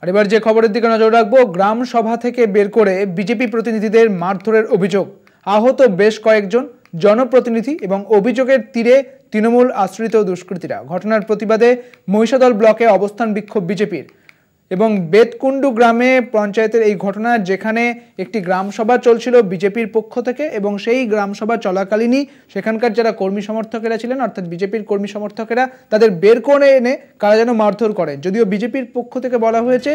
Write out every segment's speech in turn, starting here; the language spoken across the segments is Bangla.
আর এবার যে খবরের দিকে নজর রাখবো, গ্রাম সভা থেকে বের করে বিজেপি প্রতিনিধিদের মারধরের অভিযোগ, আহত বেশ কয়েকজন জনপ্রতিনিধি এবং অভিযোগের তীরে তৃণমূল আশ্রিত দুষ্কৃতীরা। ঘটনার প্রতিবাদে মহিষাদল ব্লকে অবস্থান বিক্ষোভ বিজেপির এবং বেতকুণ্ডু গ্রামে পঞ্চায়েতের এই ঘটনা, যেখানে একটি গ্রাম সভা চলছিল বিজেপির পক্ষ থেকে এবং সেই গ্রাম সভা চলাকালীনই সেখানকার যারা কর্মী সমর্থকেরা ছিলেন, অর্থাৎ বিজেপির কর্মী সমর্থকেরা, তাদের বের করে এনে কারা যেন মারধর করেন। যদিও বিজেপির পক্ষ থেকে বলা হয়েছে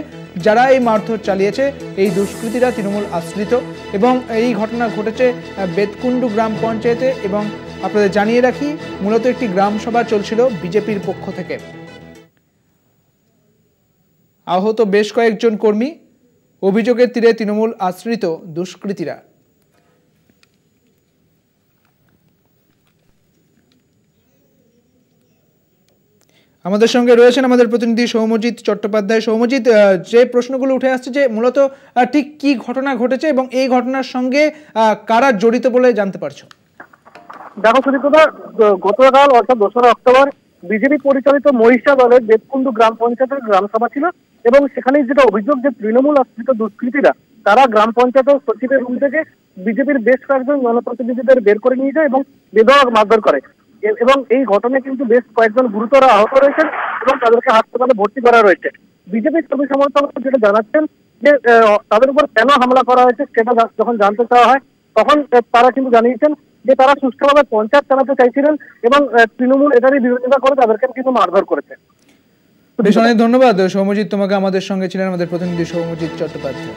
যারা এই মারধর চালিয়েছে এই দুষ্কৃতীরা তৃণমূল আশ্রিত এবং এই ঘটনা ঘটেছে বেতকুণ্ডু গ্রাম পঞ্চায়েতে। এবং আপনাদের জানিয়ে রাখি, মূলত একটি গ্রাম সভা চলছিল বিজেপির পক্ষ থেকে। আহত বেশ কয়েকজন কর্মী, অভিযোগের তীরে তৃণমূল আশ্রিত দুষ্কৃতীরা। আমাদের সঙ্গে রয়েছেন আমাদের প্রতিনিধি সৌম্যজিৎ চট্টোপাধ্যায়। সৌম্যজিৎ, যে প্রশ্নগুলো উঠে আসছে যে মূলত ঠিক কি ঘটনা ঘটেছে এবং এই ঘটনার সঙ্গে কারা জড়িত বলে জানতে পারছো? দেখো সুদীপ্তদা, গতকাল অর্থাৎ 2রা অক্টোবর বিজেপি পরিচালিত মহিষাদলের বেতকুণ্ডু গ্রাম পঞ্চায়েতের গ্রাম সভা ছিল এবং সেখানে যেটা অভিযোগ যে তৃণমূল আশ্রিত দুষ্কৃতীরা তারা গ্রাম পঞ্চায়েত সচিবের রুম থেকে বিজেপির বেশ কয়েকজন জনপ্রতিনিধিদের বের করে নিয়ে যায় এবং বেধড়ক মারধর করে। এবং এই ঘটনায় কিন্তু বেশ কয়েকজন গুরুতর আহত রয়েছেন এবং তাদেরকে হাসপাতালে ভর্তি করা রয়েছে। বিজেপির কর্মী সমর্থক যেটা জানাচ্ছেন যে তাদের উপর কেন হামলা করা হয়েছে সেটা যখন জানতে চাওয়া হয় তখন তারা কিন্তু জানিয়েছেন যে তারা সুষ্ঠুভাবে পঞ্চায়েত চালাতে চাইছিলেন এবং তৃণমূল এটারই বিরোধিতা করে তাদেরকে কিন্তু মারধর করেছে। বেশ, অনেক ধন্যবাদ সৌম্যজিৎ তোমাকে। আমাদের সঙ্গে ছিলেন আমাদের প্রতিনিধি সৌম্যজিৎ চট্টোপাধ্যায়।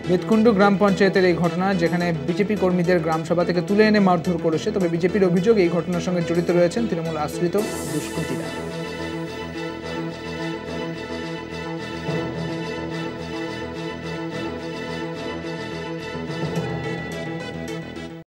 বেতকুণ্ডু গ্রাম পঞ্চায়েতের এই ঘটনা, যেখানে বিজেপি কর্মীদের গ্রাম সভা থেকে তুলে এনে মারধর করেছে, তবে বিজেপির অভিযোগ এই ঘটনার সঙ্গে জড়িত রয়েছেন তৃণমূল আশ্রিত দুষ্কৃতীরা।